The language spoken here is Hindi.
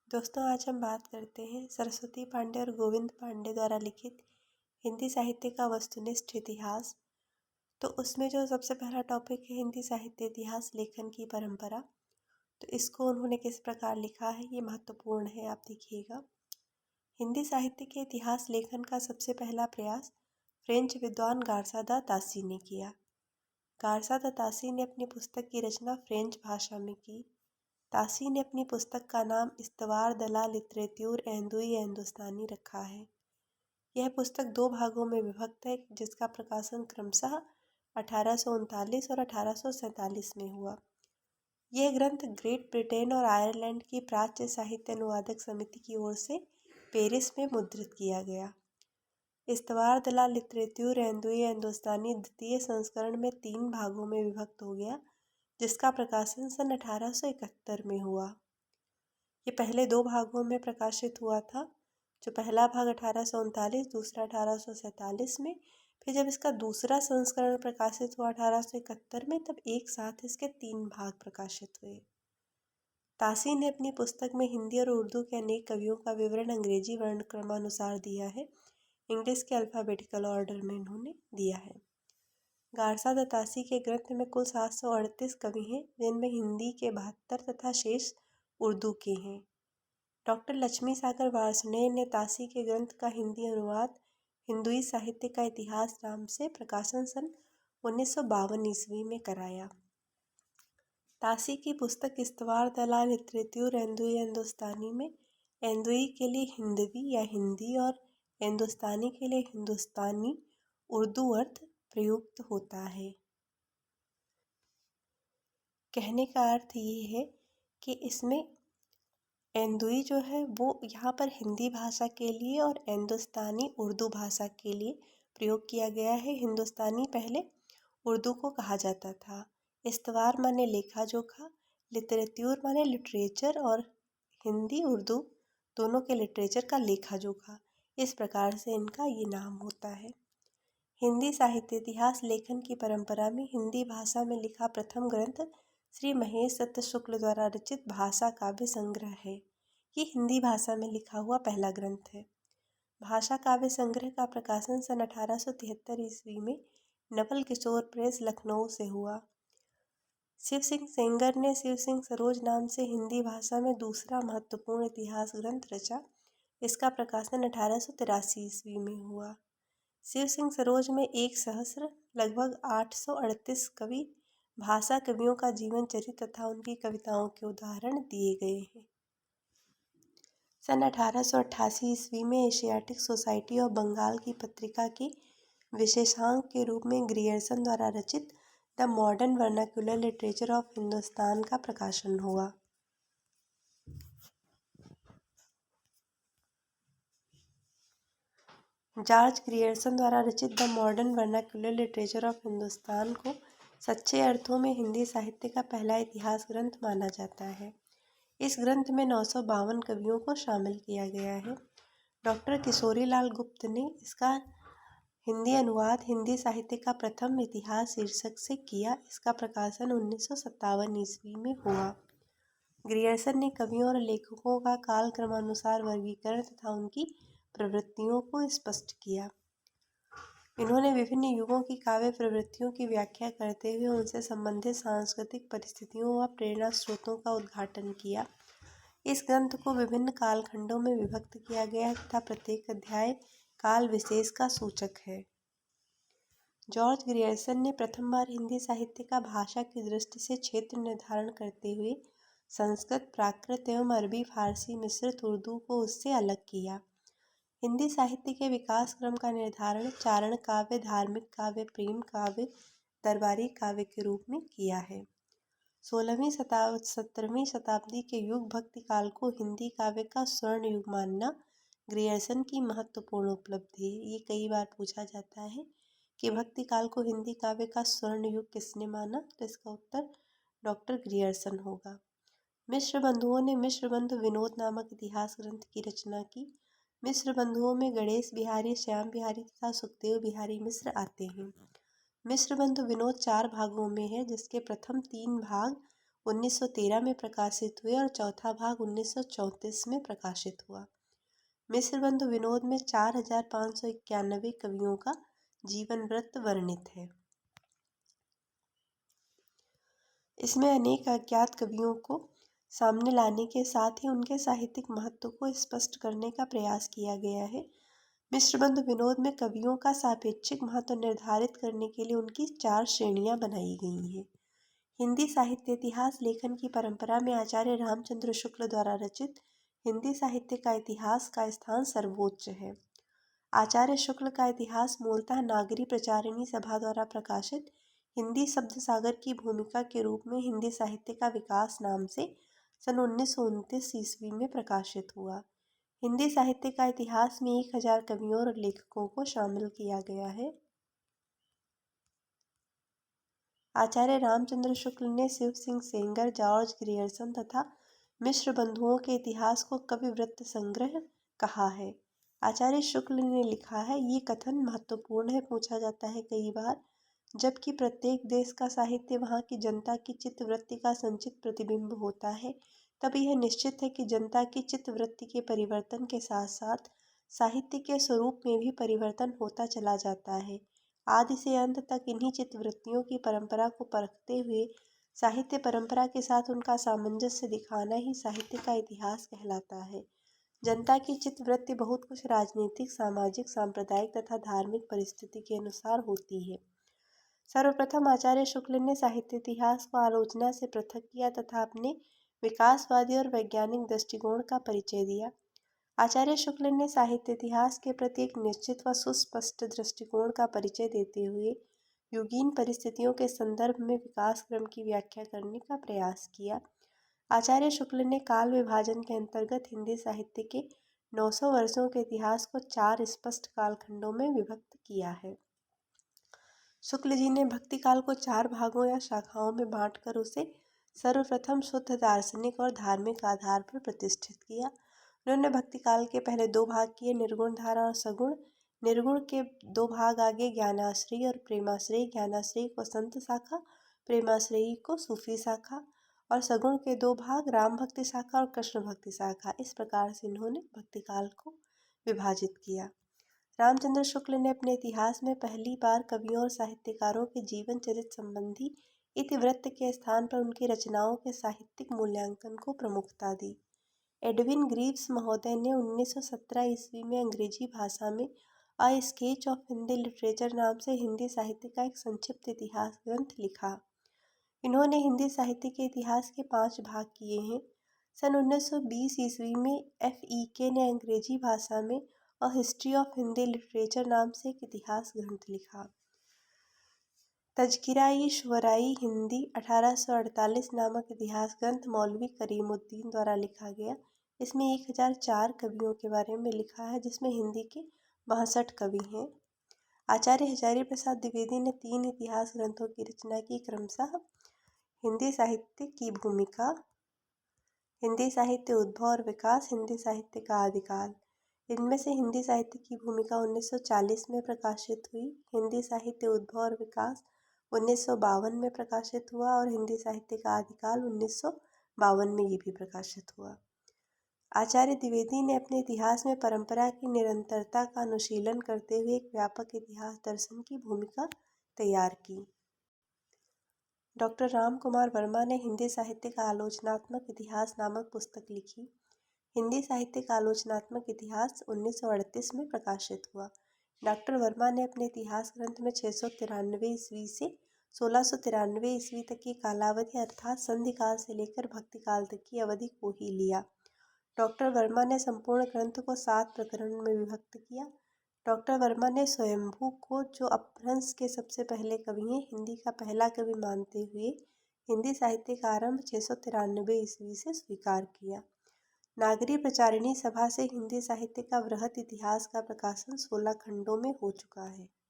दोस्तों, आज हम बात करते हैं सरस्वती पांडे और गोविंद पांडे द्वारा लिखित हिंदी साहित्य का वस्तुनिष्ठ इतिहास। तो उसमें जो सबसे पहला टॉपिक है हिंदी साहित्य इतिहास लेखन की परंपरा। तो इसको उन्होंने किस प्रकार लिखा है ये महत्वपूर्ण है, आप देखिएगा। हिंदी साहित्य के इतिहास लेखन का सबसे पहला प्रयास फ्रेंच विद्वान गार्सा दा तासी ने किया। गार्सा दा तासी ने अपनी पुस्तक की रचना फ्रेंच भाषा में की। तासी ने अपनी पुस्तक का नाम इस्तवार द ला लिटरेत्यूर एंदुई हिंदुस्तानी रखा है। यह पुस्तक दो भागों में विभक्त है, जिसका प्रकाशन क्रमशः 1839 और 1847 में हुआ। यह ग्रंथ ग्रेट ब्रिटेन और आयरलैंड की प्राच्य साहित्य अनुवादक समिति की ओर से पेरिस में मुद्रित किया गया। इस्तवार द ला लिटरेत्यूर एंदुई हिंदुस्तानी द्वितीय संस्करण में 3 भागों में विभक्त हो गया, जिसका प्रकाशन सन 1871 में हुआ। ये पहले 2 भागों में प्रकाशित हुआ था, जो पहला भाग 1839, दूसरा 1847 में। फिर जब इसका दूसरा संस्करण प्रकाशित हुआ 1871 में, तब एक साथ इसके 3 भाग प्रकाशित हुए। तासी ने अपनी पुस्तक में हिंदी और उर्दू के अनेक कवियों का विवरण अंग्रेजी वर्णक्रमानुसार दिया है। इंग्लिश के अल्फ़ाबेटिकल ऑर्डर में इन्होंने दिया है। गार्सा दा तासी के ग्रंथ में कुल 738 कवि हैं, जिनमें हिंदी के 72 तथा शेष उर्दू के हैं। डॉक्टर लक्ष्मी सागर वार्ष्णेय ने तासी के ग्रंथ का हिंदी अनुवाद हिंदुई साहित्य का इतिहास नाम से प्रकाशन सन 1952 ईस्वी में कराया। तासी की पुस्तक इस्तवार द ला लिटरेत्यूर एंदुई हिंदुस्तानी में एंदुई के लिए हिंदवी या हिंदी और हिंदुस्तानी के लिए हिंदुस्तानी उर्दू अर्थ प्रयुक्त होता है। कहने का अर्थ ये है कि इसमें एंदुई जो है वो यहाँ पर हिंदी भाषा के लिए और हिंदुस्तानी उर्दू भाषा के लिए प्रयोग किया गया है। हिंदुस्तानी पहले उर्दू को कहा जाता था। इस्तवार माने लेखा जोखा, लिटरेत्यूर माने लिटरेचर और हिंदी उर्दू दोनों के लिटरेचर का लेखा जोखा। इस प्रकार से इनका ये नाम होता है। हिंदी साहित्य इतिहास लेखन की परंपरा में हिंदी भाषा में लिखा प्रथम ग्रंथ श्री महेश दत्त शुक्ल द्वारा रचित भाषा काव्य संग्रह है। ये हिंदी भाषा में लिखा हुआ पहला ग्रंथ है। भाषा काव्य संग्रह का प्रकाशन सन 1873 ईस्वी में नवल किशोर प्रेस लखनऊ से हुआ। शिव सिंह सेंगर ने शिव सिंह सरोज नाम से हिंदी भाषा में दूसरा महत्वपूर्ण इतिहास ग्रंथ रचा। इसका प्रकाशन 1883 ईस्वी में हुआ। शिव सिंह सरोज में 1 सहस्र लगभग 838 कवि भाषा कवियों का जीवन चरित्र तथा उनकी कविताओं के उदाहरण दिए गए हैं। सन 1888 ईस्वी में एशियाटिक सोसाइटी ऑफ बंगाल की पत्रिका के विशेषांक के रूप में ग्रियर्सन द्वारा रचित the modern vernacular literature of Hindustan का प्रकाशन हुआ। जॉर्ज ग्रियर्सन द्वारा रचित the modern vernacular literature of Hindustan को सच्चे अर्थों में हिंदी साहित्य का पहला इतिहास ग्रंथ माना जाता है। इस ग्रंथ में 952 कवियों को शामिल किया गया है। डॉक्टर किशोरीलाल गुप्त ने इसका हिंदी अनुवाद हिंदी साहित्य का प्रथम इतिहास शीर्षक से किया। इसका प्रकाशन 1957 ईस्वी में हुआ। ग्रियर्सन ने कवियों और लेखकों का काल क्रमानुसार वर्गीकरण तथा उनकी प्रवृत्तियों को स्पष्ट किया। इन्होंने विभिन्न युगों की काव्य प्रवृत्तियों की व्याख्या करते हुए उनसे संबंधित सांस्कृतिक परिस्थितियों व प्रेरणा स्रोतों का उद्घाटन किया। इस ग्रंथ को विभिन्न कालखंडों में विभक्त किया गया तथा प्रत्येक अध्याय काल विशेष का सूचक है। जॉर्ज ग्रियर्सन ने प्रथम बार हिंदी साहित्य का भाषा की दृष्टि से क्षेत्र निर्धारण करते हुए संस्कृत, प्राकृत एवं अरबी, फारसी, मिश्रित उर्दू को उससे अलग किया। हिंदी साहित्य के विकास क्रम का निर्धारण चारण काव्य, धार्मिक काव्य, प्रेम काव्य, दरबारी काव्य के रूप में किया है। 17वीं शताब्दी के युग भक्ति काल को हिंदी काव्य का स्वर्ण युग मानना ग्रियर्सन की महत्वपूर्ण उपलब्धि है। ये कई बार पूछा जाता है कि भक्ति काल को हिंदी काव्य का स्वर्ण युग किसने माना, तो इसका उत्तर डॉक्टर ग्रियर्सन होगा। मिश्र बंधुओं ने मिश्र बंधु विनोद नामक इतिहास ग्रंथ की रचना की। मिश्र बंधुओं में गणेश बिहारी, श्याम बिहारी तथा सुखदेव बिहारी मिश्र आते हैं। मिश्र बंधु विनोद 4 भागों में है, जिसके प्रथम 3 भाग 1913 में प्रकाशित हुए और चौथा भाग 1934 में प्रकाशित हुआ। मिश्र बंधु विनोद में 4591 कवियों का जीवन वृत्त वर्णित है। इसमें अनेक अज्ञात कवियों को सामने लाने के साथ ही उनके साहित्यिक महत्व को स्पष्ट करने का प्रयास किया गया है। मिश्र बंधु विनोद में कवियों का सापेक्षिक महत्व निर्धारित करने के लिए उनकी 4 श्रेणियां बनाई गई हैं। हिंदी साहित्य इतिहास लेखन की परंपरा में आचार्य रामचंद्र शुक्ल द्वारा रचित हिंदी साहित्य का इतिहास का स्थान सर्वोच्च है। आचार्य शुक्ल का इतिहास मूलतः नागरी प्रचारिणी सभा द्वारा प्रकाशित हिंदी शब्द सागर की भूमिका के रूप में हिंदी साहित्य का विकास नाम से सन 1929 ईस्वी में प्रकाशित हुआ। हिंदी साहित्य का इतिहास में 1000 कवियों और लेखकों को शामिल किया गया है। आचार्य रामचंद्र शुक्ल ने शिव सिंह सेंगर, जॉर्ज ग्रियर्सन तथा मिश्र बंधुओं के इतिहास को कवि वृत्त संग्रह कहा है। आचार्य शुक्ल ने लिखा है, ये कथन महत्वपूर्ण है, पूछा जाता है कई बार, जबकि प्रत्येक देश का साहित्य वहाँ की जनता की चित्तवृत्ति का संचित प्रतिबिंब होता है, तब यह निश्चित है कि जनता की चित्तवृत्ति के परिवर्तन के साथ साथ साहित्य के स्वरूप में भी परिवर्तन होता चला जाता है। आदि से अंत तक इन्हीं चित्तवृत्तियों की परंपरा को परखते हुए साहित्य परंपरा के साथ उनका सामंजस्य दिखाना ही साहित्य का इतिहास कहलाता है। जनता की चित्तवृत्ति बहुत कुछ राजनीतिक, सामाजिक, सांप्रदायिक तथा धार्मिक परिस्थिति के अनुसार होती है। सर्वप्रथम आचार्य शुक्ल ने साहित्य इतिहास को आलोचना से पृथक किया तथा अपने विकासवादी और वैज्ञानिक दृष्टिकोण का परिचय दिया। आचार्य शुक्ल ने साहित्य इतिहास के प्रति एक निश्चित व सुस्पष्ट दृष्टिकोण का परिचय देते हुए युगीन परिस्थितियों के संदर्भ में विकास क्रम की व्याख्या करने का प्रयास किया। आचार्य शुक्ल ने काल विभाजन के अंतर्गत हिंदी साहित्य के 900 वर्षों के इतिहास को 4 स्पष्ट कालखंडों में विभक्त किया है। शुक्ल जी ने भक्ति काल को 4 भागों या शाखाओं में बांटकर उसे सर्वप्रथम शुद्ध दार्शनिक और धार्मिक आधार पर प्रतिष्ठित किया। उन्होंने भक्ति काल के पहले 2 भाग किए, निर्गुण धारा और सगुण। निर्गुण के 2 भाग आगे ज्ञानाश्रयी और प्रेमाश्रयी, ज्ञानाश्रयी को संत शाखा, प्रेमाश्रयी को सूफी शाखा, और सगुण के 2 भाग राम भक्ति शाखा और कृष्ण भक्ति शाखा। इस प्रकार से इन्होंने भक्ति काल को विभाजित किया। रामचंद्र शुक्ल ने अपने इतिहास में पहली बार कवियों और साहित्यकारों के जीवन चरित्र संबंधी इतिवृत्त के स्थान पर उनकी रचनाओं के साहित्यिक मूल्यांकन को प्रमुखता दी। एडविन ग्रीव्स महोदय ने 1917 ईस्वी में अंग्रेजी भाषा में a sketch of Hindi literature नाम से हिंदी साहित्य का एक संक्षिप्त इतिहास ग्रंथ लिखा। इन्होंने हिंदी साहित्य के इतिहास के 5 भाग किए हैं। सन 1920 ईस्वी में FEK ने अंग्रेजी भाषा में a history of Hindi literature नाम से एक इतिहास ग्रंथ लिखा। तज़किरा-ई-शुअरा-ई हिंदी 1848 नामक इतिहास ग्रंथ मौलवी करीमुद्दीन द्वारा लिखा गया। इसमें 1004 कवियों के बारे में लिखा है, जिसमें हिंदी के 62 कवि हैं। आचार्य हजारी प्रसाद द्विवेदी ने 3 इतिहास ग्रंथों की रचना की, क्रमशः हिंदी साहित्य की भूमिका, हिंदी साहित्य उद्भव और विकास, हिंदी साहित्य का आदिकाल। इनमें से हिंदी साहित्य की भूमिका 1940 में प्रकाशित हुई, हिंदी साहित्य उद्भव और विकास 1952 में प्रकाशित हुआ और हिंदी साहित्य का आदिकाल 1952 में ये भी प्रकाशित हुआ। आचार्य द्विवेदी ने अपने इतिहास में परंपरा की निरंतरता का अनुशीलन करते हुए एक व्यापक इतिहास दर्शन की भूमिका तैयार की। डॉक्टर राम कुमार वर्मा ने हिंदी साहित्य का आलोचनात्मक इतिहास नामक पुस्तक लिखी। हिंदी साहित्य का आलोचनात्मक इतिहास 1938 में प्रकाशित हुआ। डॉक्टर वर्मा ने अपने इतिहास ग्रंथ में 693 ईस्वी से 1693 ईस्वी तक की कालावधि अर्थात संधि काल से लेकर भक्ति काल तक की अवधि को ही लिया। डॉक्टर वर्मा ने संपूर्ण ग्रंथ को 7 प्रकरण में विभक्त किया। डॉक्टर वर्मा ने स्वयंभू को, जो अपभ्रंश के सबसे पहले कवि हैं, हिंदी का पहला कवि मानते हुए हिंदी साहित्य का आरंभ 693 ईस्वी से स्वीकार किया। नागरी प्रचारिणी सभा से हिंदी साहित्य का वृहत इतिहास का प्रकाशन 16 खंडों में हो चुका है।